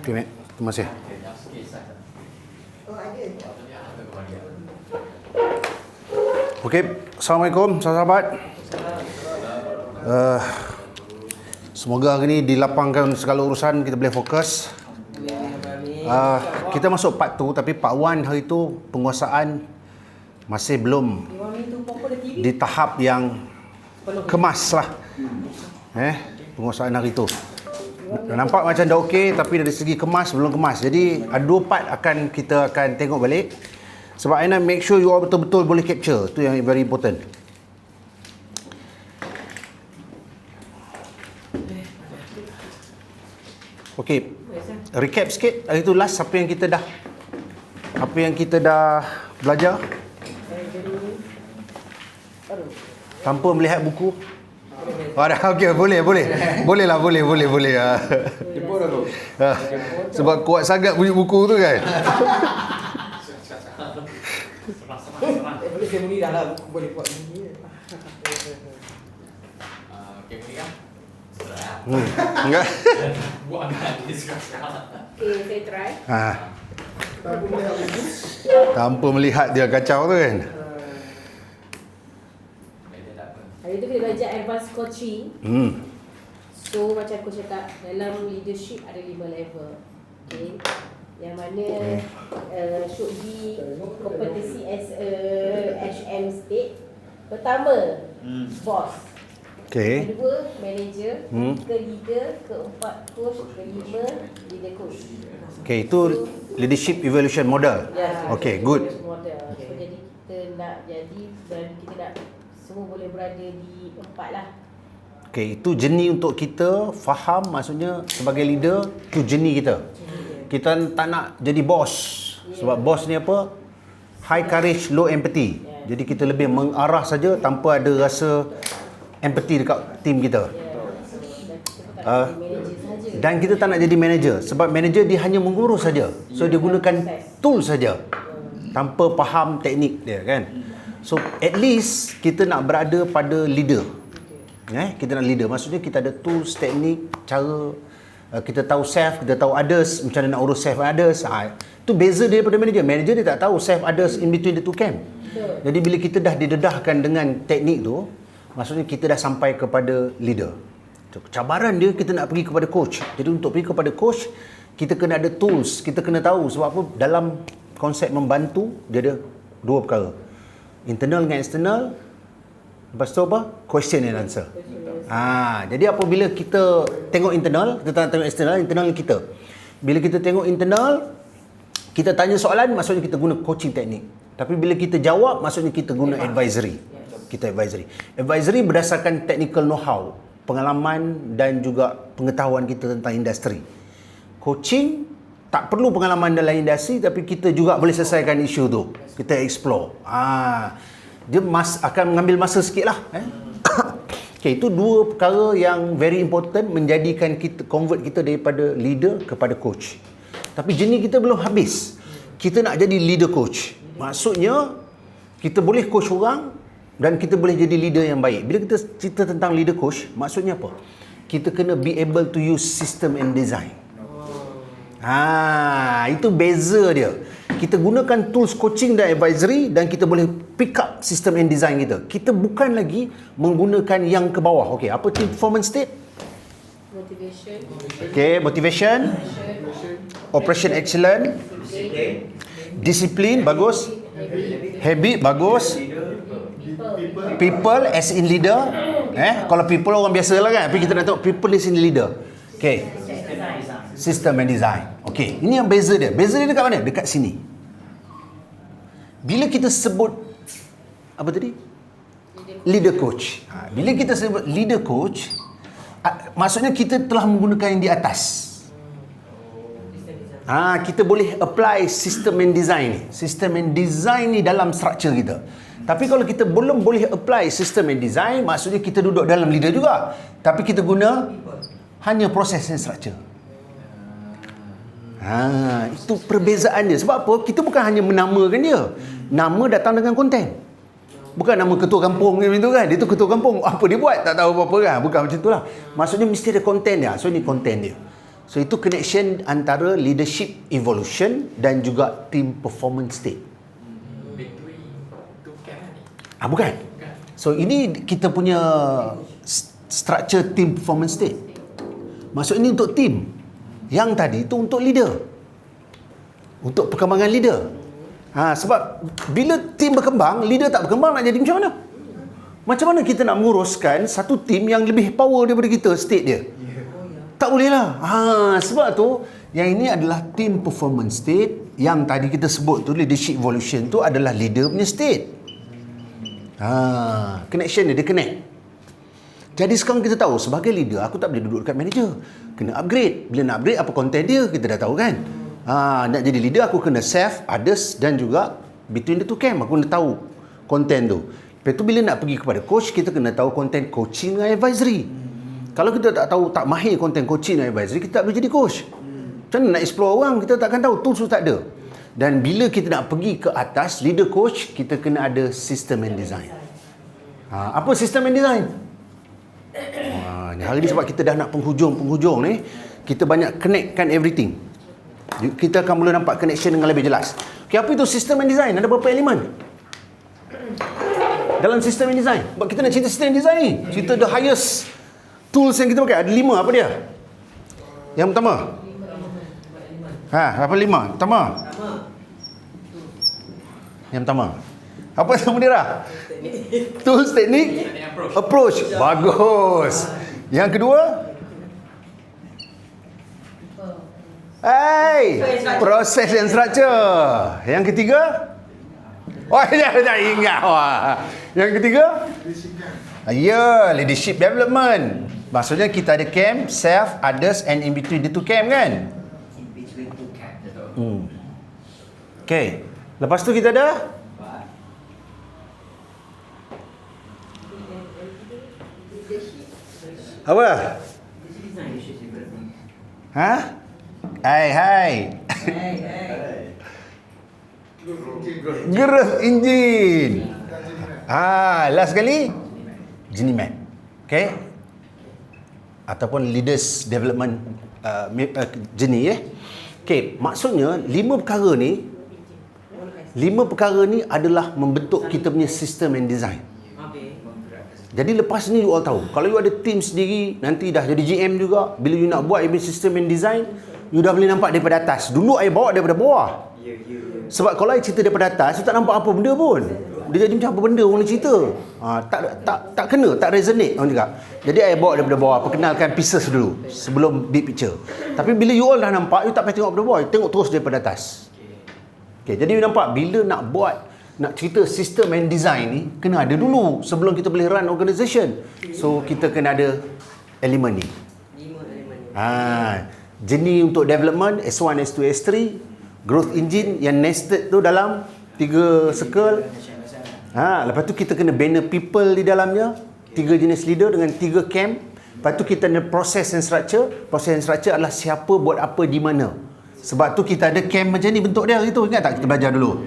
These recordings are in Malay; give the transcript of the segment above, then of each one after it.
Okay, Mek. Terima kasih. Okey, Assalamualaikum sahabat-sahabat. Semoga hari ini dilapangkan segala urusan, kita boleh fokus. Kita masuk part 2, tapi part 1 hari itu penguasaan masih belum di tahap yang kemas lah. Penguasaan hari itu nampak macam dah okey, tapi dari segi kemas belum kemas. Jadi ada 2 part kita akan tengok balik. Sebab I nak make sure you all betul-betul boleh capture. Itu yang very important. Okey, recap sikit. Hari tu last apa yang kita dah belajar tanpa melihat buku. Okey, boleh. Bolehlah. Jemput aku. Sebab kuat sangat bunyi buku tu kan. Boleh seremoni dah lah, buku boleh buat ni. Okay, Mia. Enggak. Buat agak discuss. Okay, saya try. Tanpa melihat dia kacau tu kan. Hari tu kita belajar advanced coaching. So macam aku cakap, dalam leadership ada 5 level. Okay. Yang mana should be competency as a HM state. Pertama, boss. Okay. Kedua, manager. Ketiga, leader. Keempat, coach. Kelima, leader coach. Okay, itu leadership evolution model. Okay, good. Model. So jadi kita nak jadi dan kita nak semua boleh berada di 4 lah. Okay, itu journey untuk kita faham, maksudnya sebagai leader, itu journey kita. Kita tak nak jadi bos. Sebab bos ni apa? High courage, low empathy. Jadi kita lebih mengarah saja tanpa ada rasa empathy dekat tim kita. Dan kita tak nak jadi manager. Sebab manager dia hanya mengurus saja. So dia gunakan tool saja tanpa faham teknik dia kan. So at least kita nak berada pada leader. Kita nak leader. Maksudnya kita ada tools, teknik, cara. Kita tahu self, kita tahu others, macam mana nak urus self and others. Itu beza dia daripada manager. Manager dia tak tahu self, others in between the two camp. Jadi bila kita dah didedahkan dengan teknik tu, maksudnya kita dah sampai kepada leader. Cabaran dia kita nak pergi kepada coach. Jadi untuk pergi kepada coach, kita kena ada tools, kita kena tahu. Sebab apa? Dalam konsep membantu, dia ada 2 perkara. Internal dengan external. Lepas tu apa? Question and answer. Jadi apabila kita tengok internal, kita tak tengok external, internal kita. Bila kita tengok internal, kita tanya soalan, maksudnya kita guna coaching teknik. Tapi bila kita jawab, maksudnya kita guna advisory. Advisory berdasarkan technical know-how, pengalaman dan juga pengetahuan kita tentang industri. Coaching tak perlu pengalaman dalam industri, tapi kita juga boleh selesaikan isu tu. Kita explore. Dia akan mengambil masa sikit lah. Okay, itu 2 perkara yang very important menjadikan kita, convert kita daripada leader kepada coach. Tapi journey kita belum habis. Kita nak jadi leader coach. Maksudnya, kita boleh coach orang dan kita boleh jadi leader yang baik. Bila kita cerita tentang leader coach, maksudnya apa? Kita kena be able to use system and design. Itu beza dia. Kita gunakan tools coaching dan advisory dan kita boleh pick up system and design kita. Kita bukan lagi menggunakan yang ke bawah. Okey, apa tu performance state? Motivation. Okey, motivation. Operation excellent. Discipline, bagus. Habit, bagus. People as in leader. Kalau people orang biasa lah kan. Tapi kita nak tahu people as in leader. Okey. System and design. Okey, ini yang beza dia. Beza dia dekat mana? Dekat sini. Bila kita sebut apa tadi? Leader coach. Bila kita sebut leader coach, maksudnya kita telah menggunakan yang di atas. Kita boleh apply system and design ni. System and design ni dalam structure kita. Tapi kalau kita belum boleh apply system and design, maksudnya kita duduk dalam leader juga. Tapi kita guna hanya proses and structure. Itu perbezaan dia. Sebab apa? Kita bukan hanya menamakan dia. Nama datang dengan konten. Bukan nama ketua kampung macam tu kan. Dia tu ketua kampung. Apa dia buat? Tak tahu apa-apa kan. Bukan macam tu lah. Maksudnya mesti ada konten dia. So ni konten dia. So itu connection antara leadership evolution dan juga team performance state. Between two camp ni. Bukan. So ini kita punya structure team performance state. Maksud ini untuk team. Yang tadi itu untuk leader. Untuk perkembangan leader. Sebab bila team berkembang, leader tak berkembang, nak jadi macam mana? Macam mana kita nak menguruskan satu team yang lebih power daripada kita, state dia? Tak boleh lah. Sebab tu, yang ini adalah team performance state. Yang tadi kita sebut tu, leadership evolution tu adalah leader punya state. Connection dia connect. Jadi sekarang kita tahu, sebagai leader, aku tak boleh duduk dekat manager. Kena upgrade. Bila nak upgrade, apa konten dia, kita dah tahu kan? Nak jadi leader, aku kena self, others dan juga between the two camp. Aku kena tahu konten tu. Lepas tu bila nak pergi kepada coach, kita kena tahu konten coaching dan advisory. Kalau kita tak tahu, tak mahir konten coaching dan advisory, kita tak boleh jadi coach. Macam mana nak explore orang, kita takkan tahu, tools tu tak ada. Dan bila kita nak pergi ke atas, leader coach, kita kena ada system and design. Apa system and design? Hari ni sebab kita dah nak penghujung ni, kita banyak connectkan everything. Kita akan mula nampak connection dengan lebih jelas. Okay, apa itu system and design? Ada berapa elemen dalam system and design? Sebab kita nak cerita system and design ni, cerita the highest tools yang kita pakai. Ada 5, apa dia? Yang pertama. Apa 5? Pertama. Yang pertama. Apa nama dia lah? Tools, teknik, approach. Bagus. Yang kedua? Proses and structure. Yang ketiga? Dah ingat. Yang ketiga? Leadership development. Maksudnya kita ada camp, self, others and in between the two camp kan? In between two camp. Okay. Lepas tu kita ada? Apa? Hai. Growth engine. Last kali jenis map. Okay. Ataupun leaders development jenis Okay, maksudnya 5 perkara ni adalah membentuk kita punya system and design. Jadi lepas ni you all tahu, kalau you ada team sendiri, nanti dah jadi GM juga, bila you nak buat you punya system and design, you dah boleh nampak daripada atas. Dulu I bawa daripada bawah. Sebab kalau I cerita daripada atas, you tak nampak apa benda pun. Dia jadi macam apa benda orang ni cerita. Tak kena, tak resonate orang cakap. Jadi I bawa daripada bawah, perkenalkan pieces dulu sebelum big picture. Tapi bila you all dah nampak, you tak payah tengok daripada bawah, you tengok terus daripada atas. Okay, jadi you nampak bila nak cerita system and design ni kena ada dulu sebelum kita boleh run organisation. So kita kena ada elemen ni. 5 elemen. Jenis untuk development S1, S2, S3, growth engine yang nested tu dalam 3 circle. Lepas tu kita kena banner people di dalamnya, 3 jenis leader dengan 3 camp. Lepas tu kita ada process and structure. Process and structure adalah siapa buat apa di mana. Sebab tu kita ada camp macam ni bentuk dia gitu. Ingat tak kita belajar dulu?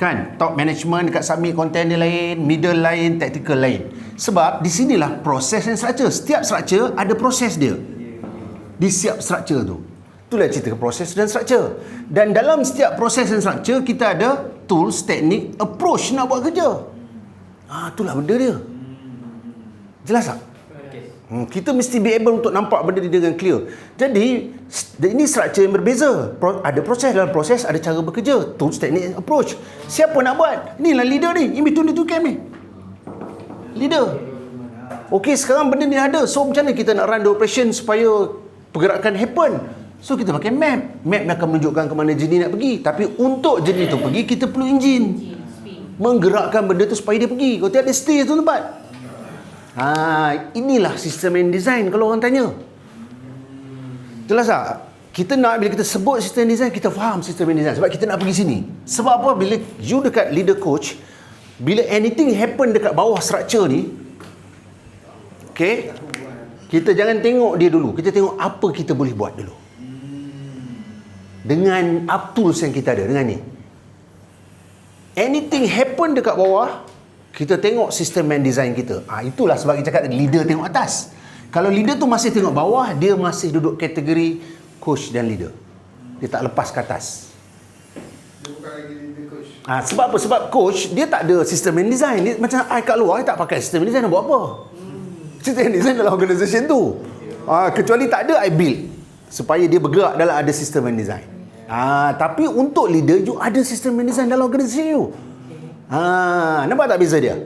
Kan? Top management dekat submit content dia lain, middle lain, tactical lain. Sebab di sinilah process and structure. Setiap structure ada proses dia. Di setiap structure tu. Itulah cerita proses dan structure. Dan dalam setiap proses dan structure kita ada tools, teknik, approach nak buat kerja. Itulah benda dia. Jelas tak? Kita mesti be able untuk nampak benda dia dengan clear. Jadi ini structure yang berbeza. Ada proses, dalam proses ada cara bekerja, tools, teknik, approach. Siapa nak buat? Inilah leader ni. In between the two camp ni. Leader. Okey, sekarang benda ni ada. So macam mana kita nak run the operation supaya pergerakan happen? So kita pakai map. Map akan menunjukkan ke mana jenis nak pergi. Tapi untuk jenis tu pergi, kita perlu engine. Menggerakkan benda tu supaya dia pergi. Kalau tiada stay tu tempat. Inilah sistem and design kalau orang tanya. Jelas tak? Kita nak, bila kita sebut sistem and design, kita faham sistem and design. Sebab kita nak pergi sini. Sebab apa? Bila you dekat leader coach, bila anything happen dekat bawah structure ni, okay, kita jangan tengok dia dulu. Kita tengok apa kita boleh buat dulu. Dengan up tools yang kita ada, dengan ni. Anything happen dekat bawah, kita tengok sistem and design kita. Itulah sebab kita cakap leader tengok atas. Kalau leader tu masih tengok bawah, dia masih duduk kategori coach dan leader. Dia tak lepas ke atas. Dia bukan lagi leader coach. Sebab apa? Sebab coach dia tak ada sistem and design. Dia, macam I kat luar, I tak pakai sistem and design, nak buat apa? Sistem and design dalam organisation tu. Kecuali tak ada, I build. Supaya dia bergerak dalam ada sistem and design. Tapi untuk leader, you ada sistem and design dalam organisasi you. Nampak tak beza dia?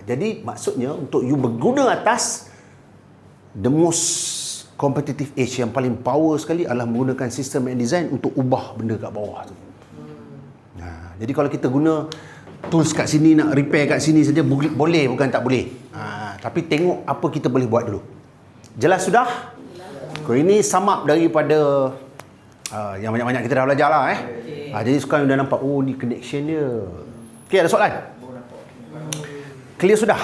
Jadi maksudnya untuk you berguna atas, the most competitive edge yang paling power sekali adalah menggunakan sistem and design untuk ubah benda kat bawah tu. Jadi kalau kita guna tools kat sini, nak repair kat sini saja, boleh, bukan tak boleh. Tapi tengok apa kita boleh buat dulu. Jelas sudah? Ini sum up daripada yang banyak-banyak kita dah belajar lah. Jadi sekarang dah nampak, oh ni connection dia. Okay, ada soalan? Clear sudah?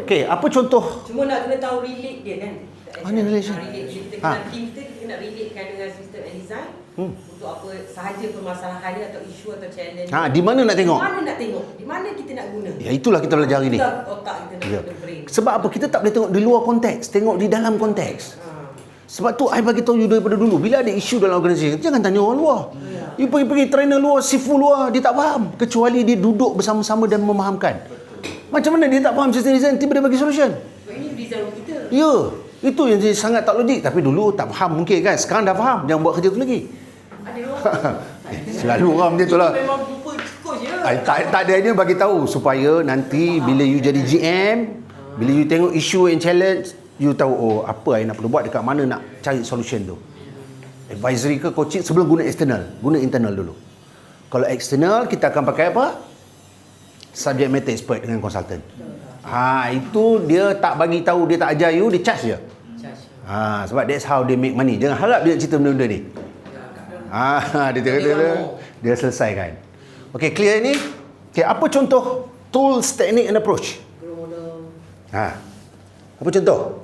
Okay, apa contoh? Cuma nak kena tahu relate dia kan. Mana relation? Relate dia. Kita kena team kita kena relatekan dengan sistem and design. Untuk apa sahaja permasalahan dia atau isu atau challenge. Di mana nak tengok? Di mana nak tengok? Di mana kita nak guna? Ya, itulah kita belajar hari ni. Itulah otak kita nak guna brain. Sebab apa? Kita tak boleh tengok di luar konteks, tengok di dalam konteks. Sebab tu I bagi tahu you daripada dulu, bila ada isu dalam organisasi, jangan tanya orang luar. You pergi trainer luar, sifu luar, dia tak faham. Kecuali dia duduk bersama-sama dan memahamkan. Macam mana dia tak faham sistem design, tiba dia bagi solution? Sebab ini design kita. Ya, itu yang sangat tak logik. Tapi dulu tak faham mungkin kan. Sekarang dah faham, jangan buat kerja tu lagi. Ada orang. Selalu orang macam tu lah. Memang lupa coach je. Tak ada idea bagi tahu supaya nanti bila you jadi GM, bila you tengok isu and challenge, you tahu apa I nak perlu buat, dekat mana nak cari solution tu. Advisory ke coaching, sebelum guna external, guna internal dulu. Kalau external, kita akan pakai apa? Subject matter expert dengan consultant. Itu dia tak bagi tahu, dia tak ajar you, dia charge je. Sebab that's how they make money. Jangan harap dia nak cerita benda-benda ni. Dia selesaikan. Okay, clear ni? Okay, apa contoh tools, teknik and approach? Apa contoh?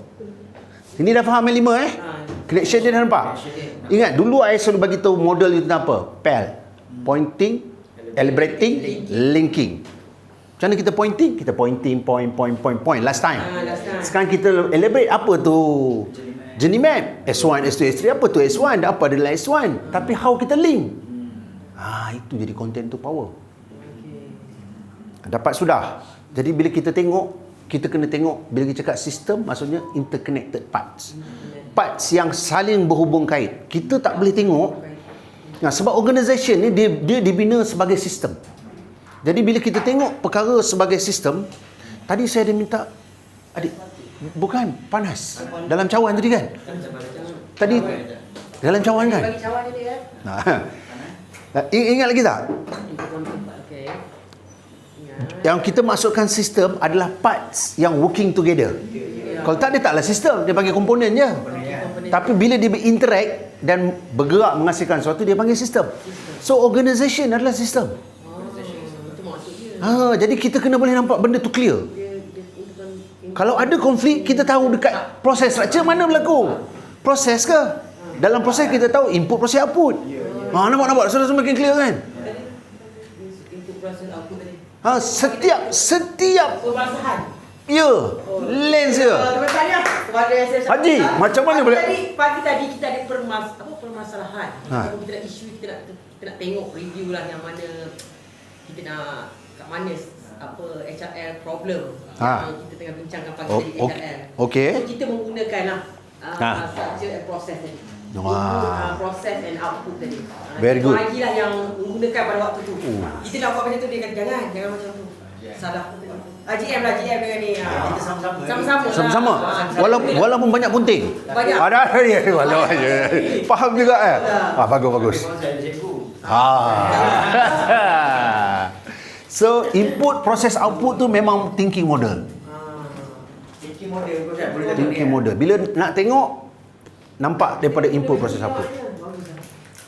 Ini dah faham yang 5 Connection dia dah nampak? Ingat, dulu I selalu bagi tahu model itu tentang apa? PEL. Pointing, elaborating, linking. Macam mana kita pointing? Kita pointing, point. Last time. Sekarang kita elaborate, apa tu? Journey map. S1, S2, S3. Apa tu S1? Apa adalah S1? Tapi how kita link? Itu jadi content tu power. Dapat sudah. Jadi bila kita tengok, kita kena tengok, bila kita cakap sistem, maksudnya interconnected parts. Parts yang saling berhubung kait. Kita tak boleh tengok. Sebab organisation ni dia dibina sebagai sistem. Jadi bila kita tengok perkara sebagai sistem, tadi saya ada minta adik, bukan panas dalam cawan tadi kan? Tadi dalam cawan kan? Bagi cawan dia. Ingat lagi tak? Yang kita masukkan sistem adalah parts yang working together. Kalau tak, dia taklah sistem, dia panggil komponen je. Tapi bila dia berinteract dan bergerak menghasilkan sesuatu, dia panggil sistem. So organisation adalah sistem. Jadi kita kena boleh nampak benda tu clear. Kalau ada konflik, kita tahu dekat proses structure mana berlaku. Proses ke? Dalam proses kita tahu input, proses, output. Nampak sudah semakin clear kan? Input proses output tadi. Setiap Permasalahan. ya, lens dia. Terima kasih kepada saya. Haji, macam mana boleh? Pagi tadi kita ada permasalahan. Kita nak isu, kita nak tengok review lah yang mana kita nak kat mana HRL problem yang kita tengah bincangkan pagi tadi HRL. Okey. So kita menggunakan lah structure and process tadi. Process and output tadi. Very good. Haji lah yang menggunakan pada waktu tu. Kita nak buat macam tu, dia kata jangan macam tu. Salah. GM dengan ni. Kita sama-sama. Sama-sama. Walaupun banyak punting. Banyak. Ada ya. Faham juga bagus. So input, process, output tu memang thinking model. Thinking model. Bila nak tengok, nampak daripada input, process, output.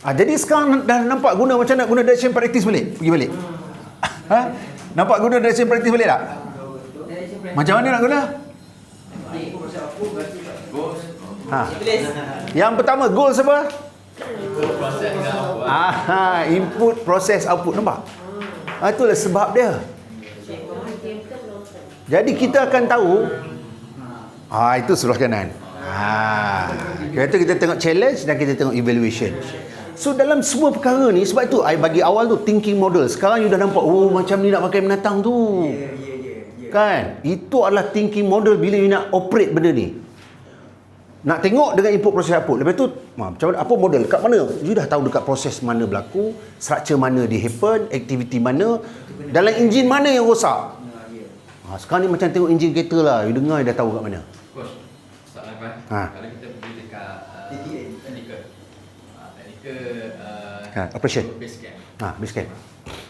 Jadi sekarang dah nampak guna macam nak guna direction practice balik. Pergi balik. Nampak guna direction practice balik tak? Macam mana nak guna? Yang pertama, goals apa? Input, process, output. Nampak? Itulah sebab dia. Jadi kita akan tahu Itu sebelah kanan. Kita tengok challenge dan kita tengok evaluation. So dalam semua perkara ni, sebab itu I bagi awal tu thinking model. Sekarang you dah nampak, macam ni nak pakai menatang tu. Kan? Itu adalah thinking model bila you nak operate benda ni. Nak tengok dengan input, proses, output. Lepas tu, macam mana, apa model? Kat mana? You dah tahu dekat proses mana berlaku, structure mana di happen, aktiviti mana, dalam enjin mana yang rosak. Sekarang ni macam tengok enjin kereta lah. You dengar, you dah tahu kat mana. Coach, soalan kan? Kalau kita pergi dekat technical, operation. Base camp. Base camp.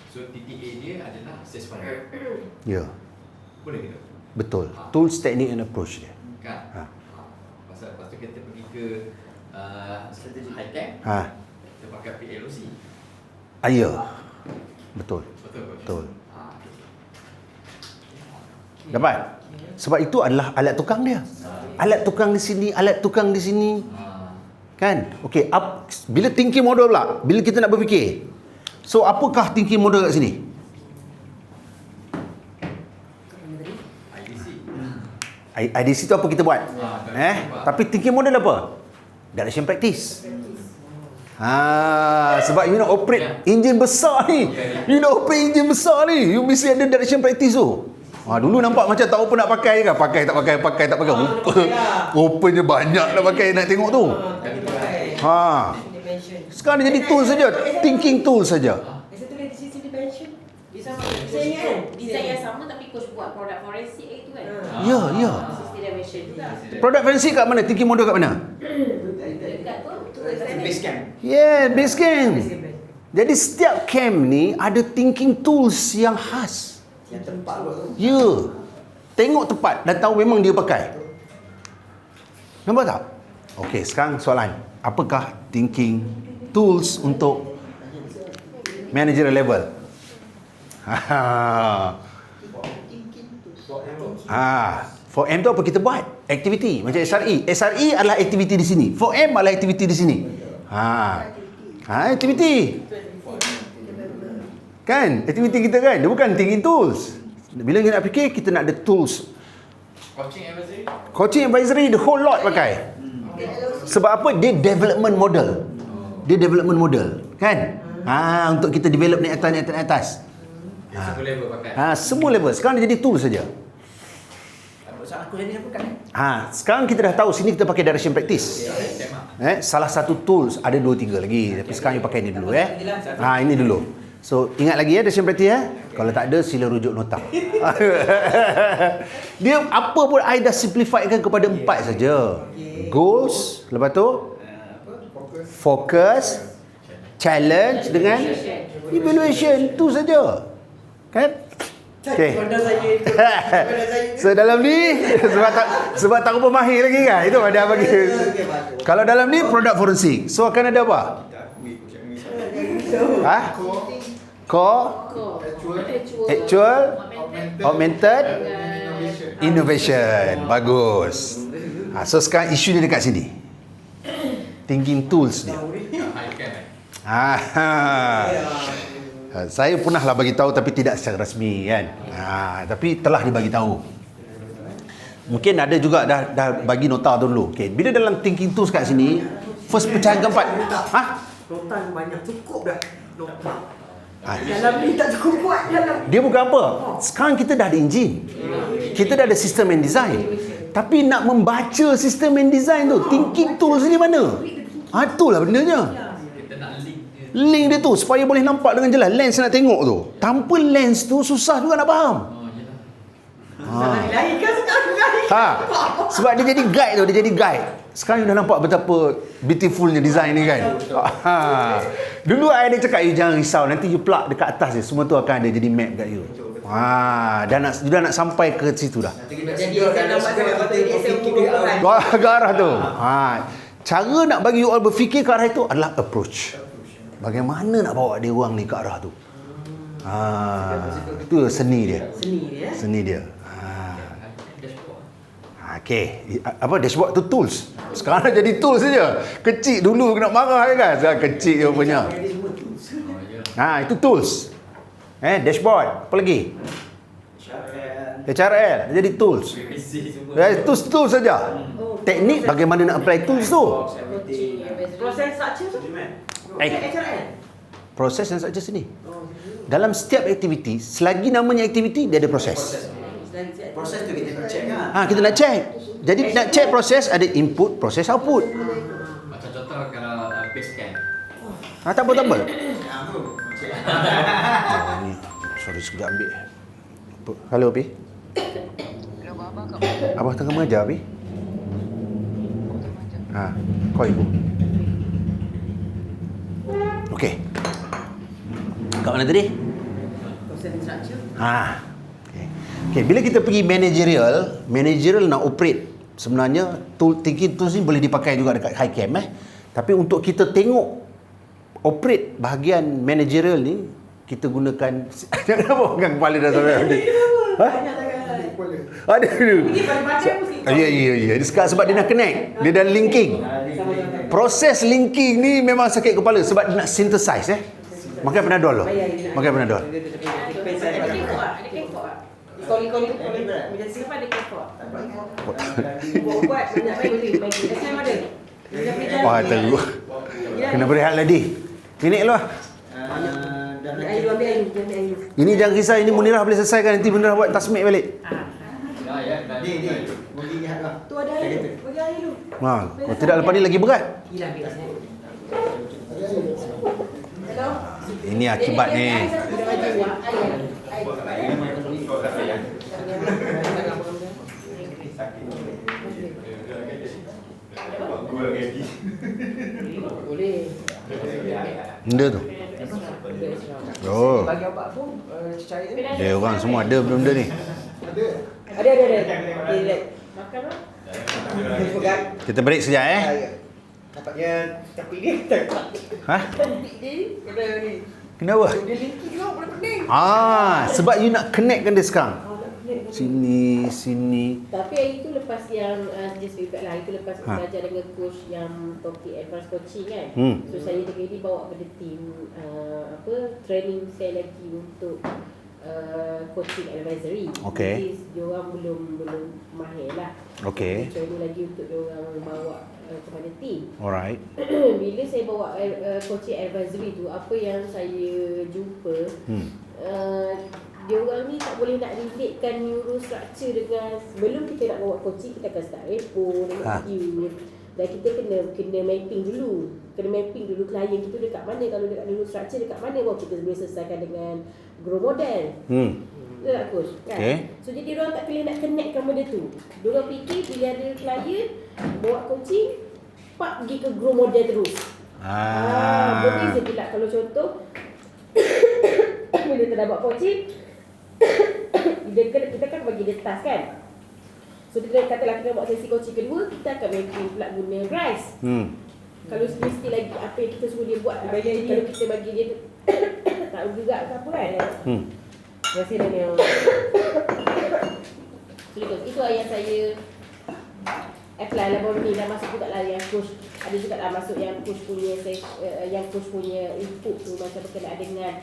So TTA dia adalah assessment. Ya. Boleh gitu? Betul. Tools, technique and approach dia. Kan? Lepas tu kita pergi ke high camp. Kita pakai PLOC. Ya. Betul. Betul coach? Betul. Dapat? Sebab itu adalah alat tukang dia. Alat tukang di sini, alat tukang di sini. Kan? Okey, bila thinking model pula, bila kita nak berfikir. So, apakah thinking model kat sini? IDC tu apa kita buat? Tapi thinking model apa? Direction practice. Sebab you nak operate enjin besar ni. You nak operate enjin besar ni. You mesti ada direction practice tu. Dulu nampak macam tak apa nak pakai kan? Pakai tak pakai. Open je banyak nak pakai nak tengok tu. Sekarang dia jadi tool saja. Thinking tool saja. Design yang sama tapi coach buat produk forensik itu kan. Ya. System dimension juga. Produk forensik kat mana? Thinking model kat mana? Dekat tu Base camp. Base camp. Jadi setiap camp ni ada thinking tools yang khas. Yang tempat tu. Ya. Tengok tepat dan tahu memang dia pakai. Nampak tak? Okey, sekarang soalan. Apakah thinking tools untuk managerial level? For M tu apa kita buat? Aktiviti. Macam SRE. SRE adalah aktiviti di sini. For M adalah aktiviti di sini. Aktiviti. Kan? Aktiviti kita kan? Dia bukan thinking tools. Bila kita nak fikir, kita nak ada tools. Coaching advisory, the whole lot pakai. Sebab apa? Dia development model. Kan? Untuk kita develop naik atas. Semua level pakai. Semua level. Sekarang dia jadi tool saja. Aku jadi apa kan? Sekarang kita dah tahu sini kita pakai direction practice. Salah satu tools ada 2-3 lagi. Tapi sekarang you pakai ni dulu ini dulu. So ingat lagi direction practice Kalau tak ada sila rujuk nota. Dia apa pun I dah simplifiedkan kepada 4 saja. Goals, lepas tu focus, challenge dengan evaluation, tu saja. Kan? Okey. So dalam ni sebab tak apa mahir lagi kan. Itu ada bagi. Kalau dalam ni produk forensik. So akan ada apa? Core, actual, augmented, innovation. Bagus. So sekarang isu dia dekat sini. Thinking tools dia. Saya pernahlah bagi tahu tapi tidak secara rasmi kan. Tapi telah dibagi tahu. Mungkin ada juga dah bagi nota tu dulu. Okey, bila dalam thinking tools kat sini, first pecahan keempat. Nota banyak cukup dah. Nota. Dalam ni tak cukup buat dalam. Dia bukan apa. Sekarang kita dah ada enjin. Kita dah ada sistem and design. Tapi nak membaca sistem and design tu, thinking tools ni mana? Itulah bendanya. Link dia tu supaya boleh nampak dengan jelas. Lens nak tengok tu. Tanpa lens tu susah juga nak faham. Sebab dia jadi guide tu, dia jadi guide. Sekarang you dah nampak betapa beautifulnya design ni kan. Dulu I ada cakap, you jangan risau, nanti you plug dekat atas je, semua tu akan ada jadi map kat you. Dah nak sampai ke situ dah. Jadi saya nampak Ke arah tu. Cara nak bagi you all berfikir ke arah itu adalah approach. Bagaimana nak bawa dia orang ni ke arah tu. Itu seni dia. Seni dia. Okey, apa dashboard tu tools. Sekarang dah jadi tools saja. Kecil dulu kena marah kan. Sekarang kecil je punya. Itu tools. Dashboard. Apa lagi? HRL jadi tools. Basic semua. Tools saja. Teknik bagaimana nak apply tools tu. Coaching, advisory. Proses structure tu? HRL? Proses dan saja sini. Dalam setiap aktiviti, selagi namanya aktiviti, dia ada proses. Proses tu kita nak check kan. Kita nak check. Jadi nak check proses, ada input, proses, output. Macam contoh kalau base scan. Tak apa. Yang tu check. Ni, sorry sekejap ambil. Halo, Pi. Abah tengah mengajar, Pi. Kau ibu. Okey. Kat mana tadi? Proses and structure. Okay, bila kita pergi managerial nak operate, sebenarnya thinking tools ni boleh dipakai juga dekat high camp Tapi untuk kita tengok operate bahagian managerial ni, kita gunakan kenapa pegang kepala dah sampai tadi? Ada dulu. Ya. Sebab dia nak connect, dia dah linking. Proses linking ni memang sakit kepala sebab dia nak synthesize Makan Panadol loh. Makan Panadol. Ada kefok tak? Koli-koli siapa ada kefok? Buat banyak bagi. SM ada. Teruk. Kena berehat lagi. Klinik lu Ambil air. Ini jangan risau, ini Munirah boleh selesaikan. Nanti Munirah buat tasmik balik. Ni, bagi lihat lah. Tu ada air. Bagi air tu. Kalau tidak lepas ni lagi berat. Hilang bila saya. Hello. Ini akibat ni. Boleh. Benda tu. Oh. Bagi obat tu, cecair. Dia orang semua ada benda ni. Ada. Relax. Makan lah. Kita break sekejap Nampaknya tapi dia tak. Cantik dia. Kena ni. Kenapa? Dia linking tau, boleh pening. Sebab you nak connectkan dia sekarang. Sini. Tapi hari tu lepas yang just feedback lah, itu lepas belajar dengan coach yang topik advance coaching kan. So saya tadi bawa pada team training saya lagi untuk coaching advisory. Okay. Jadi diorang belum mahir lah. Okay. Training lagi untuk diorang bawa kepada team. Alright. Bila saya bawa coaching advisory tu, apa yang saya jumpa diorang ni tak boleh nak relatekan neurostructure dengan sebelum kita nak bawa coaching, kita akan start repo dengan view. Dan kita kena mapping dulu. Klien kita dekat mana, kalau dekat neurostructure dekat mana, baru kita boleh selesaikan dengan grow model. Betul tak coach? Kan? Okay. So jadi diorang tak boleh nak connectkan benda tu. Diorang fikir bila ada klien bawa coaching, pak pergi ke grow model terus. Berbeza pula kalau contoh bila kita dah buat coaching, kita kan bagi dia task kan. So dia katalah kita buat sesi coaching kedua, kita akan mapping pula guna RISE. Kalau mesti lagi apa yang kita suruh dia buat, kalau kita bagi dia tak juga ke apa kan. Rasa dia ni. So itu yang saya apply lah baru ni, dah masuk juga lah yang coach. Ada juga lah masuk yang coach punya input tu, macam berkenaan dengan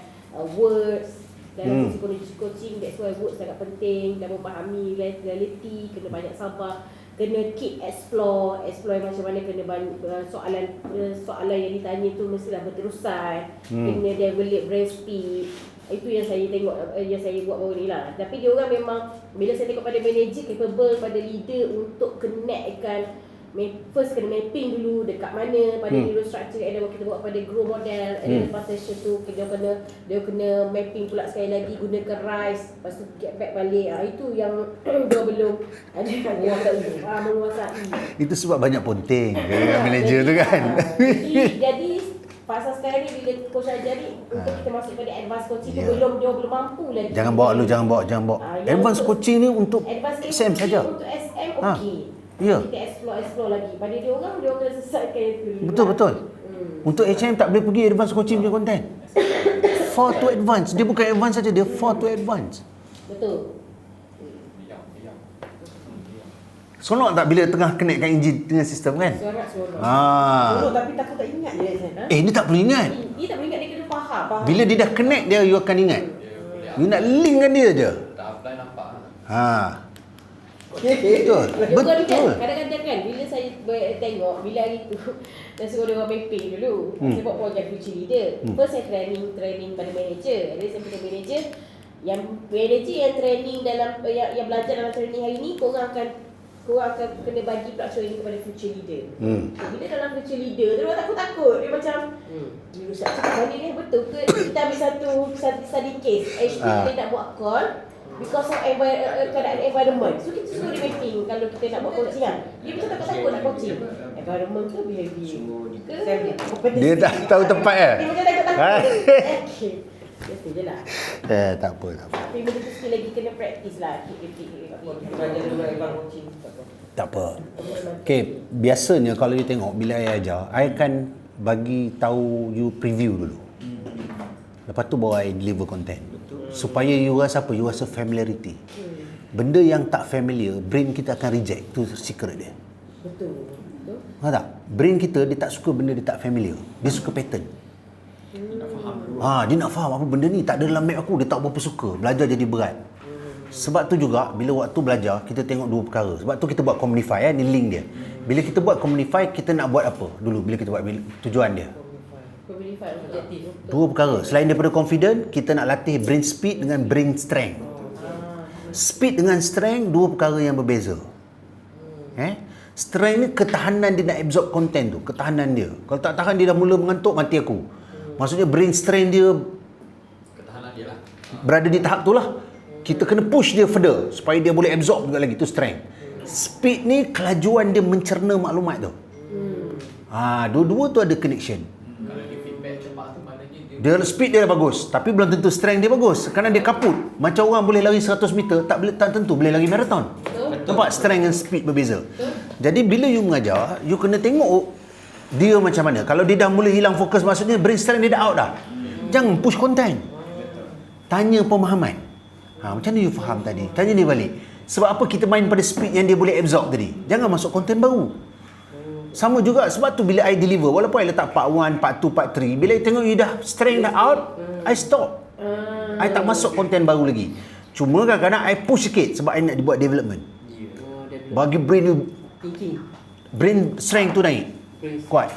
words dalam psikologi coaching. That's why words sangat penting dan memahami reality, kena banyak sabar, kena keep explore macam mana, kena banyak soalan yang ditanya tu mestilah berterusan, kena develop brain speed. Itu yang saya tengok, yang saya buat baru ni lah. Tapi dia orang memang, bila saya tengok pada manager capable, pada leader untuk connectkan, first kena mapping dulu dekat mana pada neurostructure, and then kita buat pada grow model, and then lepas session tu dia kena mapping pula sekali lagi gunakan RISE, lepas tu get back balik. Itu yang dia belum ada menguasai. Itu sebab banyak ponting dengan manager tu kan. Jadi pasal sekarang ni bila coach ajari untuk kita masuk pada advance coaching tu belum mampu lagi. Jangan bawa. Advance coaching ni untuk SM saja. Untuk SM okey. Ya. Kita explore lagi. Pada dia orang kena selesaikan itu. Betul. Untuk HM tak boleh pergi advance coaching punya content. For to advance. Dia bukan advance saja, dia for to advance. Betul. Seronok tak bila tengah connectkan engine dengan sistem kan? Seronok. Tapi takut tak ingat je Sen. Ni tak perlu ingat. Dia tak boleh ingat, dia kena faham. Bila dia dah connect dia, you akan ingat. You nak linkkan dia je. Tak apply nampak. Betul. Bukan Betul. kadang-kadang kan bila saya tengok bila hari tu dah suruh dia orang mapping dulu. Saya buat projek future leader. First saya training pada manager. Jadi saya punya manager yang training dalam yang belajar dalam training hari ni korang akan kena bagi pula training kepada future leader. Bila dalam future leader dia orang takut-takut. Dia macam dia Ustaz cakap balik ni betul ke kita ambil satu study case. HP dia nak buat call because of keadaan environment. So kita suruh dia mapping kalau kita nak buat coaching kan. Dia macam takut-takut nak coaching. Environment ke behavior ke Dia tak tahu tempat Dia macam takut-takut. Okay. Biasa je lah. Tak apa. Tapi benda tu sekali lagi kena practice lah. Belajar dulu Evan coaching. Tak apa. Okay, biasanya kalau you tengok bila I ajar, I akan bagi tahu you preview dulu. Lepas tu baru I deliver content. Supaya you rasa apa? You rasa familiarity. Benda yang tak familiar, brain kita akan reject. Tu secret dia. Betul. Faham tak? Brain kita, dia tak suka benda dia tak familiar. Dia suka pattern. Dia nak faham apa benda ni. Tak ada dalam map aku, dia tak berapa suka. Belajar jadi berat. Sebab tu juga, bila waktu belajar, kita tengok dua perkara. Sebab tu kita buat Communify, ni link dia. Bila kita buat Communify, kita nak buat apa? Dulu, bila kita buat tujuan dia. Dua perkara. Selain daripada confident, kita nak latih brain speed dengan brain strength. Speed dengan strength, dua perkara yang berbeza. Strength ni ketahanan dia nak absorb content tu. Ketahanan dia. Kalau tak tahan, dia dah mula mengantuk, mati aku. Maksudnya brain strength dia Ketahanan dia lah. berada di tahap tu lah. Kita kena push dia further supaya dia boleh absorb juga lagi. Itu strength. Speed ni kelajuan dia mencerna maklumat tu. Dua-dua tu ada connection. Kalau dia feedback cepat tu maknanya Dia speed dia bagus, tapi belum tentu strength dia bagus. Kerana dia kaput. Macam orang boleh lari 100 meter, tak tentu boleh lari marathon. Nampak strength dan speed berbeza. Jadi bila you mengajar, you kena tengok dia macam mana. Kalau dia dah mula hilang fokus, maksudnya brain strength dia dah out dah. Jangan push content. Tanya pemahaman. Macam mana you faham tadi? Tanya dia balik. Sebab apa kita main pada speed yang dia boleh absorb tadi? Jangan masuk konten baru. Sama juga, sebab tu bila I deliver, walaupun I letak part 1, part 2, part 3, bila I tengok you dah strength dah out, I stop. I tak masuk konten baru lagi. Cuma kadang-kadang I push sikit sebab I nak dibuat development. Bagi brain you, brain strength tu naik. Kuat.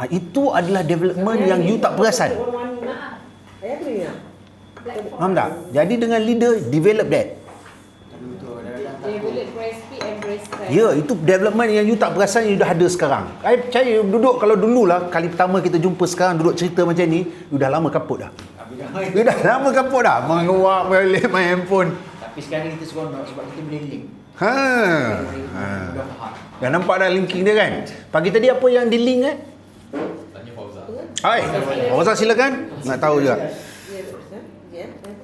Itu adalah development yang you tak perasan. Faham tak? Jadi dengan leader, develop that. Develop brain speed and brain strength. Ya, itu development yang you tak perasan, you dah ada sekarang. I percaya duduk, kalau dululah kali pertama kita jumpa sekarang duduk cerita macam ni, you dah lama kaput dah. You dah lama kaput dah menguap balik main handphone. Tapi sekarang kita seronok sebab kita boleh link. Dah nampak dah linking dia kan? Pagi tadi apa yang di link kan? Tanya Fauzan. Hai, Fauzan silakan. Nak tahu juga.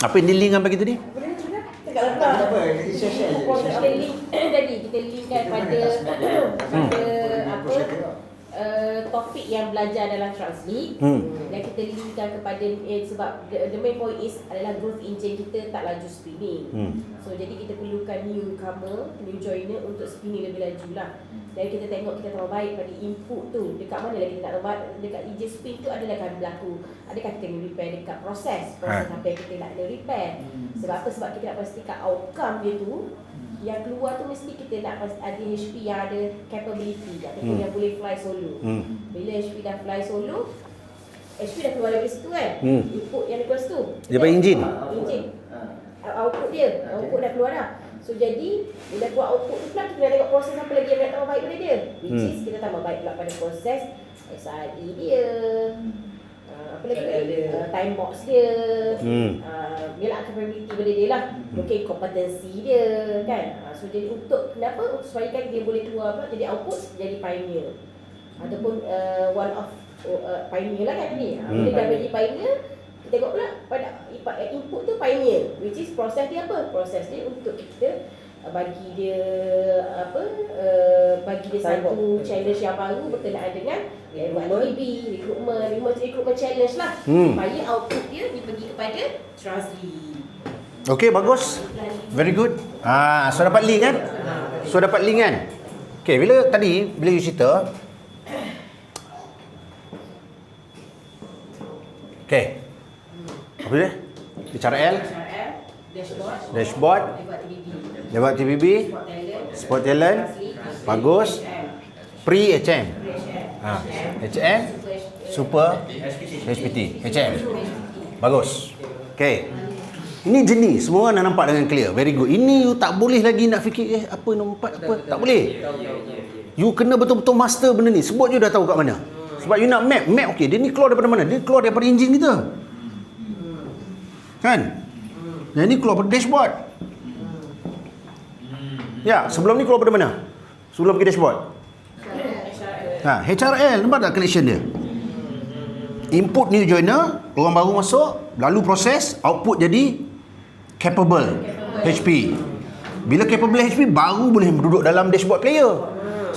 Apa yang di link kan pagi tadi? Apa? Kita share. Kita link tadi, kita linkkan pada topik yang belajar dalam Translead dan kita linkkan kepada sebab the main point is adalah growth engine kita tak laju spinning. So jadi kita perlukan newcomer, new joiner untuk spinning lebih laju lah. Dan kita tengok kita tambah baik pada input tu. Dekat mana lagi kita nak tambah, dekat engine spin tu adalah akan berlaku. Adakah kita nak repair dekat proses apa yang kita nak repair. Sebab apa? Sebab kita nak pastikan outcome dia tu yang keluar tu mesti kita nak ada HP yang ada capability ataupun yang boleh fly solo. Bila HP dah fly solo, HP dah keluar dari situ kan. Input yang keluar situ. Dia pakai engine. Output dah keluar dah. So jadi bila keluar output tu pula kita nak tengok proses apa lagi yang nak tambah baik pada dia. Which is kita tambah baik pula pada proses SRE dia. Apa lagi? Time box dia. Dia lah capability pada dia lah. Mungkin kompetensi dia kan. So jadi untuk kenapa? Supaya kan dia boleh keluar pula jadi output jadi pioneer. Ataupun one of pioneer lah kan ni. Bila dah jadi pioneer, kita tengok pula pada input tu pioneer. Which is proses dia apa? Proses dia untuk kita bagi dia bagi dia satu challenge yang baru berkenaan dengan RTB, recruitment challenge lah. Supaya output dia pergi kepada Translead. Okay, bagus. Very good. So dapat link kan? Okay, bila you cerita, okay, apa dia? Bicara L. Dashboard, lewat TBB, Sport Talent, bagus. Pre-HM. HM, Super, HPT, HM. Bagus. Okay. Ini jenis, semua orang dah nampak dengan clear. Very good. Ini you tak boleh lagi nak fikir, apa nombor 4, apa. Tak boleh. You kena betul-betul master benda ni. Sebut je dah tahu kat mana. Sebab you nak map okey. Dia ni keluar daripada mana? Dia keluar daripada enjin kita. Kan? Yang ni keluar daripada dashboard. Ya, sebelum ni keluar daripada mana? Sebelum pergi dashboard. HRL, nampak tak connection dia? Input new joiner, orang baru masuk, lalu proses, output jadi capable HP. Bila capable HP, baru boleh duduk dalam dashboard player.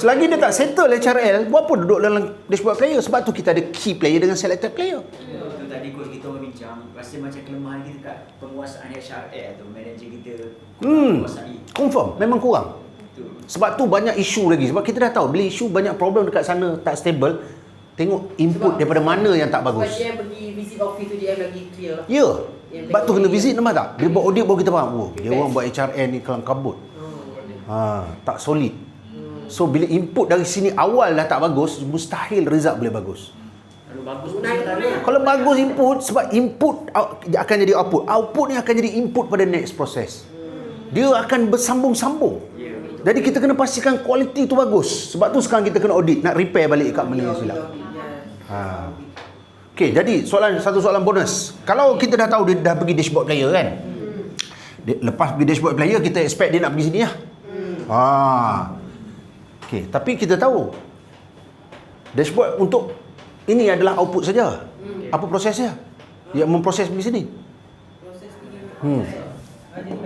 Selagi dia tak settle HRL, buat apa duduk dalam dashboard player? Sebab tu kita ada key player dengan selected player. Itu tadi coach kita orang bincang, rasa macam kelemahan kita kat penguasaan HRL tu, manager kita menguasai. Confirm, memang kurang. Sebab tu banyak isu lagi. Sebab kita dah tahu, bila isu banyak problem dekat sana tak stable, tengok input daripada mana yang tak bagus. Sebab dia pergi visit office tu dia lagi clear. Ya. Sebab tu kena visit, nampak tak? Dia buat audit baru kita faham. Oh, dia orang buat HRL ni kelam kabut. Tak solid. So bila input dari sini awal dah tak bagus, mustahil result boleh bagus. Kalau bagus input, sebab input akan jadi output. Output ni akan jadi input pada next proses. Dia akan bersambung-sambung. Jadi kita kena pastikan kualiti tu bagus. Sebab tu sekarang kita kena audit, nak repair balik kat mana yang silap. Okey, jadi satu soalan bonus. Kalau kita dah tahu dia dah pergi dashboard player kan? Lepas pergi dashboard player, kita expect dia nak pergi sini lah. Okey, tapi kita tahu dashboard untuk ini adalah output saja. Apa prosesnya? Dia memproses pergi sini.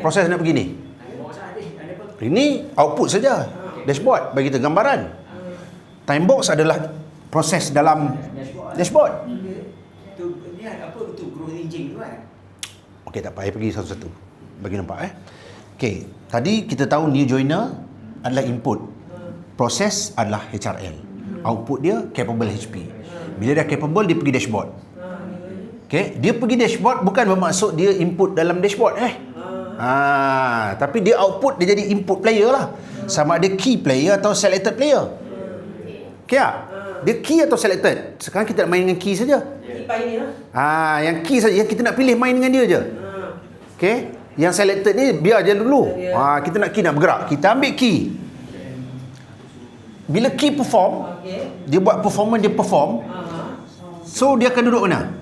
Proses nak pergi ni. Ini output saja. Dashboard bagi kita gambaran. Timebox adalah proses dalam dashboard. Ni apa tu growth engine tu kan? Okey, tak apa, saya pergi satu-satu bagi nampak Okey, tadi kita tahu new joiner adalah input. Proses adalah HRL. Output dia capable HP. Bila dah capable, dia pergi dashboard. Okey, dia pergi dashboard bukan bermaksud dia input dalam dashboard tapi dia output, dia jadi input player lah. Sama ada key player atau selected player. Okey tak? Dia key atau selected? Sekarang kita nak main dengan key saja. Yang key saja, yang kita nak pilih main dengan dia je. Okey, yang selected ni biar je dulu. Kita nak key, nak bergerak, kita ambil key. Bila key perform, dia buat performance, dia perform. So dia akan duduk mana?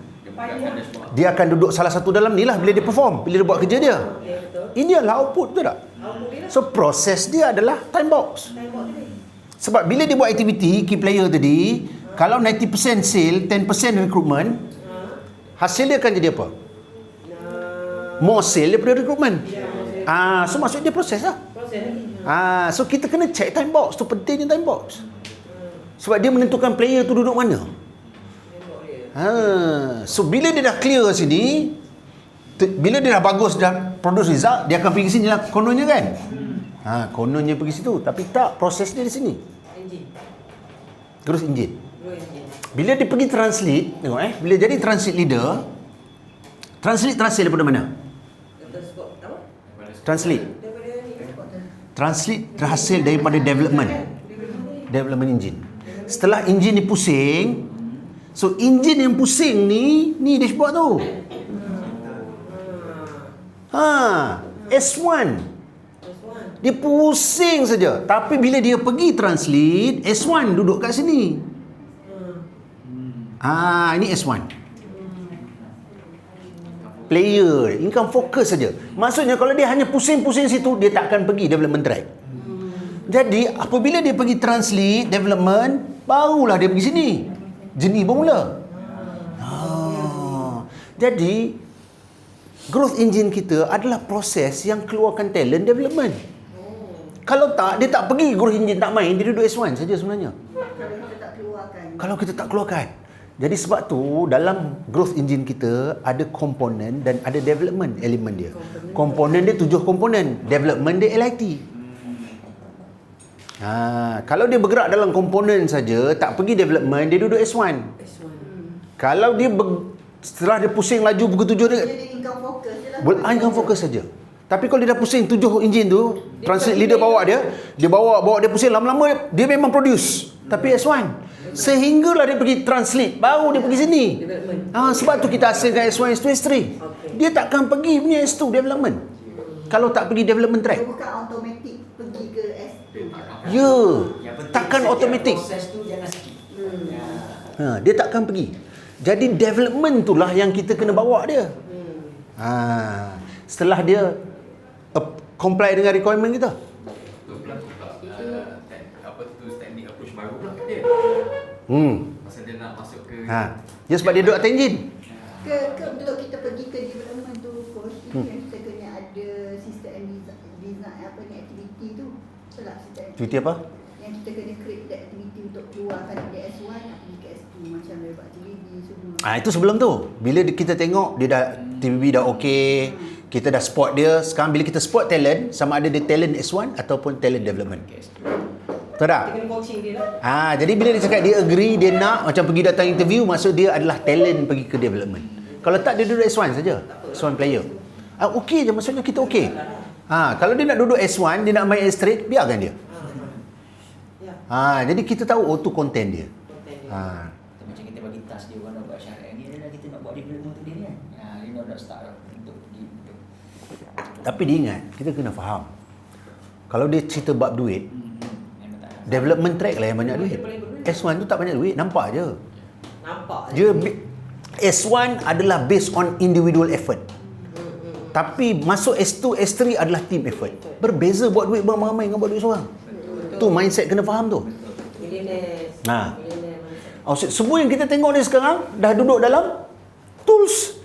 Dia akan duduk salah satu dalam ni lah bila dia perform, bila dia buat kerja dia. Ini adalah output, betul tak? So proses dia adalah time box. Sebab bila dia buat aktiviti key player tadi, kalau 90% sale, 10% recruitment, hasil dia akan jadi apa? More sale daripada recruitment. So maksud dia proses lah. So kita kena check time box. Tu pentingnya time box. Sebab dia menentukan player tu duduk mana. So bila dia dah clear sini, bila dia dah bagus, dah produce result, dia akan pergi sini lah kononnya kan. Kononnya pergi situ, tapi tak, proses dia di sini. Terus engine. Bila dia pergi translate, tengok bila jadi translate leader, translate daripada mana? Translate terhasil daripada development engine. Setelah engine ni pusing, so engine yang pusing ni dashboard tu. S1. Dia pusing saja. Tapi bila dia pergi translate, S1 duduk kat sini. Ini S1. Player, income fokus saja. Maksudnya kalau dia hanya pusing-pusing situ, dia tak akan pergi development track. Jadi apabila dia pergi translate development, barulah dia pergi sini. Jenis bermula. Jadi growth engine kita adalah proses yang keluarkan talent development. Kalau tak, dia tak pergi growth engine, tak main, dia duduk S1 saja sebenarnya. Kalau kita tak keluarkan. Jadi sebab tu dalam growth engine kita ada komponen dan ada development elemen dia. Komponen dia 7 komponen, development dia LIT. Kalau dia bergerak dalam komponen saja, tak pergi development, dia duduk S1. Kalau dia setelah dia pusing laju pukul 7 dia Jadi income fokus je lah. income fokus saja. Tapi kalau dia dah pusing 7 enjin tu, translate leader bawa dia bawa dia pusing, lama-lama dia memang produce. Tapi S1 sehinggalah dia pergi translate, baru dia pergi sini. Sebab tu kita hasilkan S1, S2, S3. Dia takkan pergi punya S2 development kalau tak pergi development track. Bukan automatik pergi ke S2. Ya, Yang penting takkan setiap automatik. Proses tu jangan skip. Dia takkan pergi. Jadi development itulah yang kita kena bawa dia. Setelah dia comply dengan requirement kita. Tu pula teknik approach baru pula kat dia. Pasal dia nak masuk ke Dia sebab dia duduk atas enjin. Ke untuk kita pergi ke development tu, coach, yang kita kena ada sistem and design apa ni, aktiviti tu. Betul tak sistem? Cuti apa? Yang kita kena create that aktiviti untuk keluarkan dari S1 nak pergi ke S2, macam dari buat TVB semua. Itu sebelum tu. Bila kita tengok dia dah TVB dah okey, kita dah spot dia. Sekarang bila kita spot talent, sama ada dia talent S1 ataupun talent development. Betul tak? Kita kena coaching dia lah. Jadi bila dia cakap dia agree, dia nak macam pergi datang interview, maksud dia adalah talent pergi ke development. Kalau tak, dia duduk S1 saja. S1 player. Okey je, maksudnya kita okey. Kalau dia nak duduk S1, dia nak main S3, biarkan dia. Jadi kita tahu tu konten dia. Macam kita bagi task dia, orang nak buat syarat ni, dan kita nak buat development tu dia ni kan. Dia nak start untuk pergi. Tapi dia ingat, kita kena faham. Kalau dia cerita bab duit, development track lah yang banyak duit. S1 tu tak banyak duit, nampak je. Dia S1 adalah based on individual effort. Tapi masuk S2, S3 adalah team effort. Berbeza buat duit ramai-ramai dengan buat duit seorang. Tu mindset kena faham tu. Semua yang kita tengok ni sekarang dah duduk dalam tools.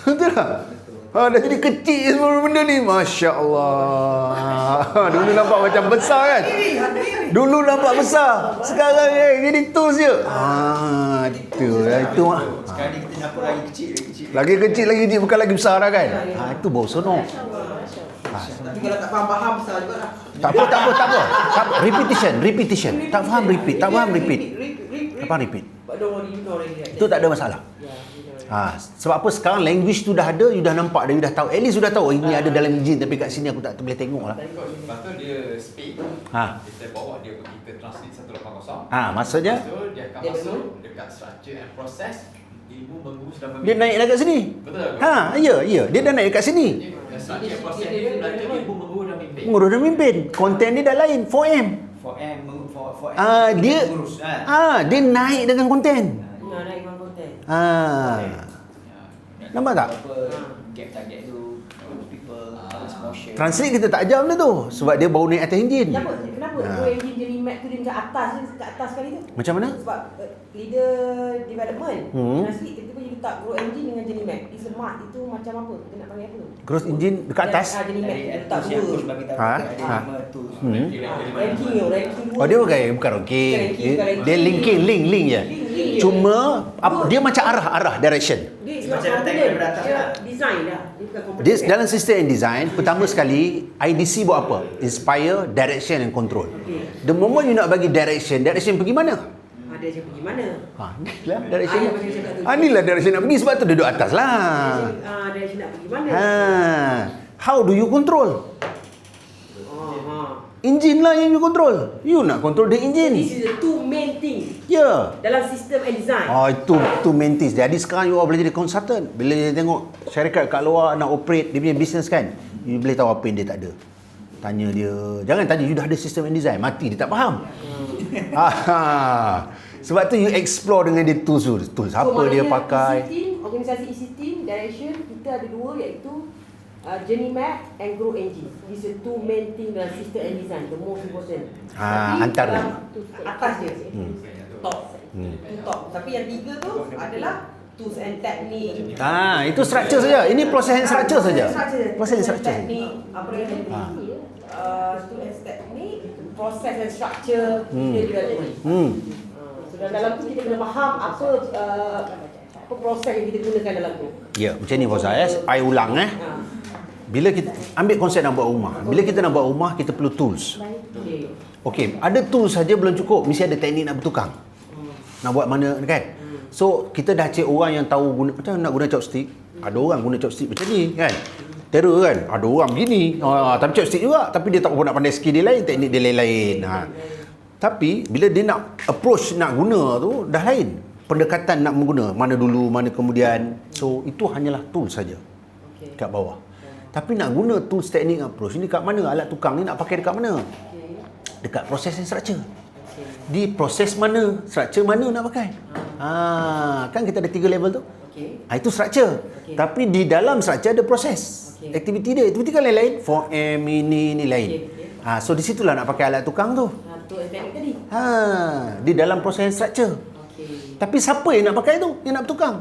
Betul tak? Dah jadi kecil semua benda ni. Masya Allah. Dulu nampak macam besar kan? Dulu nampak besar. Sekarang jadi tools je. Itu. Sekarang ni kita nampak lagi kecil. Lagi kecil, bukan lagi besar dah kan? Itu baru sonok. Tapi kalau tak faham besar juga lah. Tak apa. Repetition. Tak faham repeat. Tak faham repeat. Itu tak ada masalah. Sebab apa sekarang language tu dah ada, you dah nampak dah, you dah tahu. At least you dah tahu ini ada dalam engine tapi kat sini aku tak boleh tengok lah. Lepas tu dia speak. Kita bawa dia pergi ke translate 180. Maksudnya So dia akan masuk dekat structure and process. Ilmu mengurus dan dia naik dekat sini. Betul. Ya, dia dah naik dekat sini. Structure and process dia belajar ilmu mengurus dan mimpin. Mengurus dan mimpin. Konten dia dah lain, 4M. 4M Dia dia naik dengan konten. Naik dengan konten. Nampak tak? Gap target tu, people, motion. Translate kita tak ajar benda tu sebab dia baru naik atas enjin. Kenapa engine jadi map tu dia macam atas je, kat atas sekali tu? Macam mana? Sebab leader development translate tiba-tiba dia letak grow engine dengan jenis map. Dia smart itu macam apa? Kita nak panggil apa tu? Growth engine dekat atas. Jenis map dia letak Yang dua. coach bagi tahu ada 5 tools. Ranking Dia bukan ranking. Dia link je. Cuma dia macam arah direction. Dia Macam tadi beratas lah. design dah. Dia bukan component. Dia dalam sistem and design, pertama sekali IDC buat apa? Inspire, direction and control. The moment you nak bagi direction pergi mana? Ada je pergi mana? Inilah direction. Inilah direction nak pergi sebab tu duduk atas lah. Direction nak pergi mana? How do you control? Engine lah yang you control. You nak control the engine. This is the two main thing dalam sistem and design. Itu main things. Jadi sekarang you boleh jadi consultant. Bila dia tengok syarikat kat luar nak operate dia punya business kan, you boleh tahu apa yang dia tak ada. Tanya dia. Jangan tanya you dah ada sistem and design. Mati dia tak faham. Sebab tu you explore dengan dia tools apa dia pakai. Organisasi isi team, direction, kita ada dua iaitu journey map and grow engine. These are two main thing dalam system and design, the most important. Antara atas je. Top. Top. Tapi yang tiga tu adalah tools and technique. Itu structure saja. Ini proses and structure saja. Proses and structure. Apa lagi? Tools and technique, process and structure, development. So dalam tu kita kena faham apa proses yang kita gunakan dalam tu. Ya, macam ni Fauza. I ulang Bila kita ambil konsep nak buat rumah. Bila kita nak buat rumah, kita perlu tools. Okey, ada tools saja belum cukup, mesti ada teknik nak bertukang. Nak buat mana kan? So, kita dah cek orang yang tahu macam nak guna chopstick. Ada orang guna chopstick macam ni kan. terror kan. Ada orang begini. Tapi chopstick juga. Tapi dia tak apa nak pandai skill dia lain, teknik dia lain-lain. Tapi bila dia nak approach nak guna tu dah lain. Pendekatan nak mengguna, mana dulu, mana kemudian. So itu hanyalah tool saja. Kat bawah. Tapi nak guna tools teknik approach ni kat mana? Alat tukang ni nak pakai dekat mana? Dekat proses and structure. Di proses mana, structure mana nak pakai. Kan kita ada 3 level tu. Itu structure. Tapi di dalam structure ada proses. Aktiviti dia, aktiviti kan lain-lain. 4M ini lain. So di situlah nak pakai alat tukang tu. Untuk teknik tadi. Di dalam proses and structure. Tapi siapa yang nak pakai tu? Yang nak bertukang?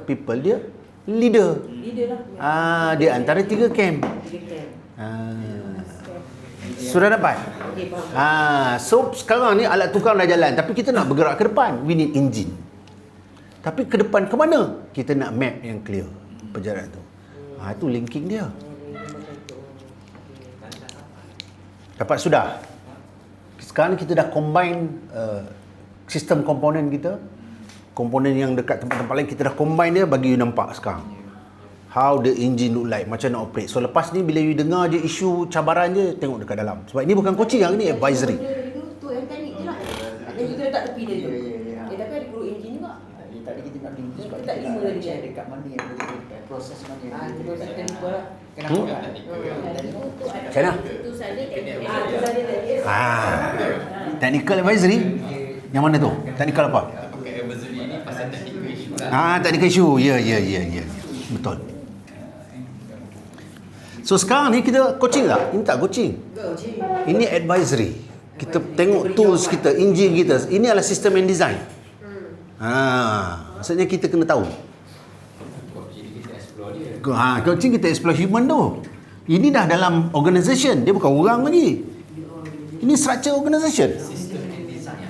People dia leader. Dia antara 3 camp. Sudah dapat? So sekarang ni alat tukang dah jalan, tapi kita nak bergerak ke depan. We need engine. Tapi ke depan ke mana? Kita nak map yang clear perjalanan tu. Itu linking dia. Dapat sudah. Sekarang kita dah combine sistem komponen kita. Komponen yang dekat tempat-tempat lain kita dah combine dia, bagi you nampak sekarang how the engine look like, macam nak operate. So lepas ni bila you dengar je isu cabaran je, tengok dekat dalam. Sebab ini bukan coaching, yang ni advisory. Tu yang teknik je lah. Ada kita letak tepi dia tu. Tapi ada guru enjin juga. Tadi kita nak tinggi sebab Tak lima dia. check dekat mana yang boleh proses mana yang boleh Terus kita lupa lah. kenapa Macam mana? Itu saja teknik. Itu saja tadi. Technical advisory. Yang mana tu? Technical apa? Pakai advisory ni pasal technical issue lah. Technical issue. Ya. Betul. So sekarang ni kita coaching tak? Ini tak coaching. Ini advisory. Kita tengok tools kita, engine kita. Ini adalah system and design. Maksudnya kita kena tahu. Jadi kita explore dia. Coaching kita explore human tu. Ini dah dalam organisation. Dia bukan orang lagi. Ini structure organisation. System and design.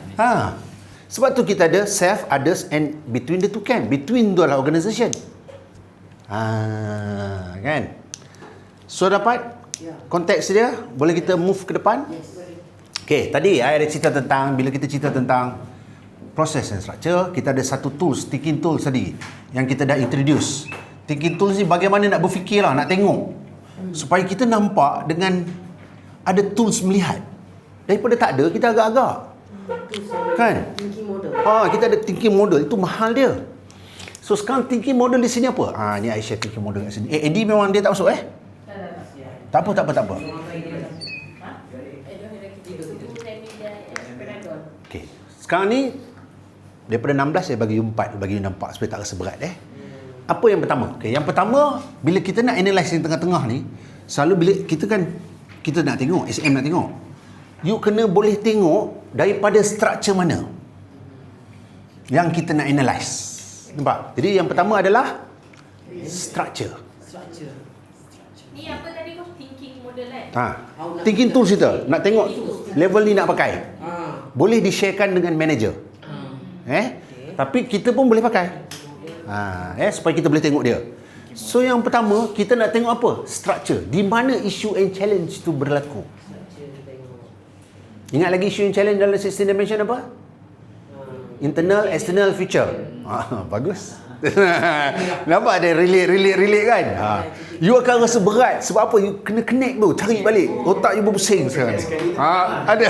Sebab tu kita ada self, others and between the two camp. Between tu adalah organisation. Kan? So dapat konteks dia. Boleh kita move ke depan? Okay, tadi I ada cerita tentang, bila kita cerita tentang proses and structure, kita ada satu tools, thinking tools tadi, yang kita dah introduce. Thinking tools ni bagaimana nak berfikir lah, nak tengok, supaya kita nampak dengan ada tools melihat. Daripada tak ada, kita agak-agak. Kan? Thinking model. Kita ada thinking model, itu mahal dia. So sekarang thinking model di sini apa? Ni I share thinking model kat sini. Eddie memang dia tak masuk Tak apa. Okay. Sekarang ni daripada 16 saya bagi 4, bagi nampak supaya tak rasa berat Apa yang pertama? Okay, yang pertama, bila kita nak analyse yang tengah-tengah ni, selalu bila kita nak tengok, SM nak tengok, you kena boleh tengok daripada structure mana yang kita nak analyse. Nampak? Jadi yang pertama adalah structure. Ni apa tadi kau thinking model kan? Thinking tools kita. Nak tengok level ni nak pakai. Boleh di-sharekan dengan manager. Tapi kita pun boleh pakai. Supaya kita boleh tengok dia. So yang pertama, kita nak tengok apa? Structure. Di mana issue and challenge tu berlaku. Ingat lagi issue and challenge dalam 16 dimension apa? Internal, external, future. Bagus. Nampak ada relate kan? You akan rasa berat. Sebab apa? You kena connect tu. Cari balik. Otak you berpusing sekarang. Ada.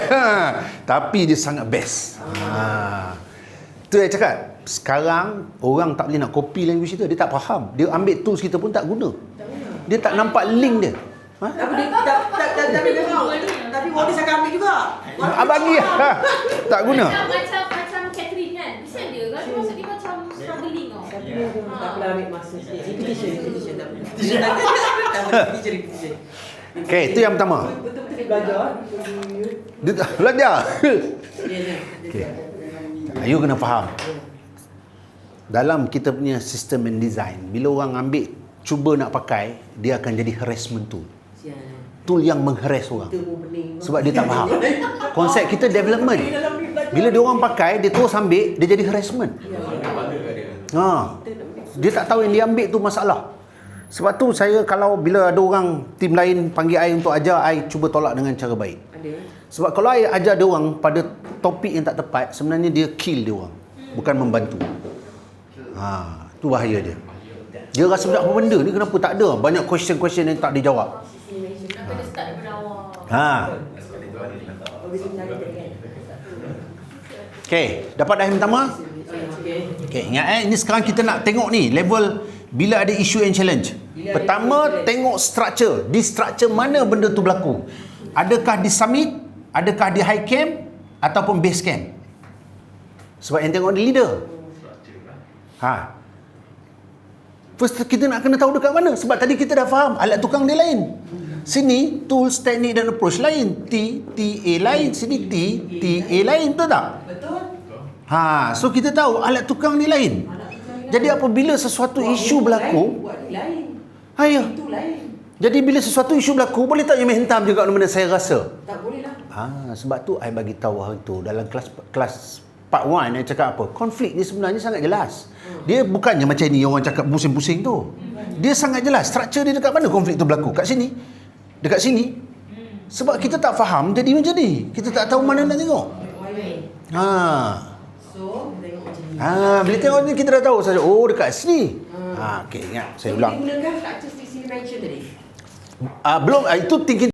Tapi dia sangat best. Tu saya cakap. Sekarang orang tak boleh nak copy language kita. Dia tak faham. Dia ambil tools kita pun tak guna. Dia tak nampak link dia. Tapi Wadi saya ambil juga. Bagi tak guna. Macam Catherine kan. Bisa dia kan? Maksud dia macam struggling tau. Tak pernah ambil masa sikit. Repetition. Repetition. Okay, itu yang pertama. Betul-betul dia belajar. Dia tak belajar. Okay. You kena faham. Dalam kita punya sistem and design, bila orang ambil, cuba nak pakai, dia akan jadi harassment tool. Tool yang mengharas orang. Sebab dia tak faham. Konsep kita development. Bila dia orang pakai, dia terus ambil, dia jadi harassment. Dia tak tahu yang dia ambil tu masalah. Sebab tu saya kalau bila ada orang tim lain panggil I untuk ajar, I cuba tolak dengan cara baik. Sebab kalau I ajar dia orang pada topik yang tak tepat, sebenarnya dia kill dia orang, bukan membantu. Tu bahaya dia. Dia rasa macam apa benda ni, kenapa tak ada? Banyak question-question yang tak dijawab. Nak kena start daripada awal. Sekali tu ada di letak. Okay, dapat dah yang pertama? Okay, ingat ini sekarang kita nak tengok ni level bila ada issue and challenge. Pertama, tengok structure. Di structure mana benda tu berlaku? Adakah di summit? Adakah di high camp? Ataupun base camp? Sebab yang tengok di leader. First kita nak kena tahu dekat mana. Sebab tadi kita dah faham alat tukang dia lain. Sini tools, teknik dan approach lain. TA lain. Sini TA lain. Betul tak? Betul. So kita tahu alat tukang ni lain. Jadi apabila sesuatu isu berlaku, Buat ni lain. ya. Itu lain. Jadi bila sesuatu isu berlaku, boleh tak you hentam juga mana saya rasa? Tak boleh lah. Sebab tu I bagi tahu hari tu dalam kelas part 1 I cakap apa? Konflik ni sebenarnya sangat jelas. Dia bukannya macam ni orang cakap pusing-pusing tu. Dia sangat jelas. Struktur dia dekat mana konflik tu berlaku? Kat sini. Dekat sini. Sebab kita tak faham jadi macam ni. Kita tak tahu mana nak tengok. So, tengok macam ni. Bila tengok ni kita dah tahu saja. Oh, dekat sini. Okey, ingat saya ulang. Dia gunakan structure stick sini mention tadi. Belum itu thinking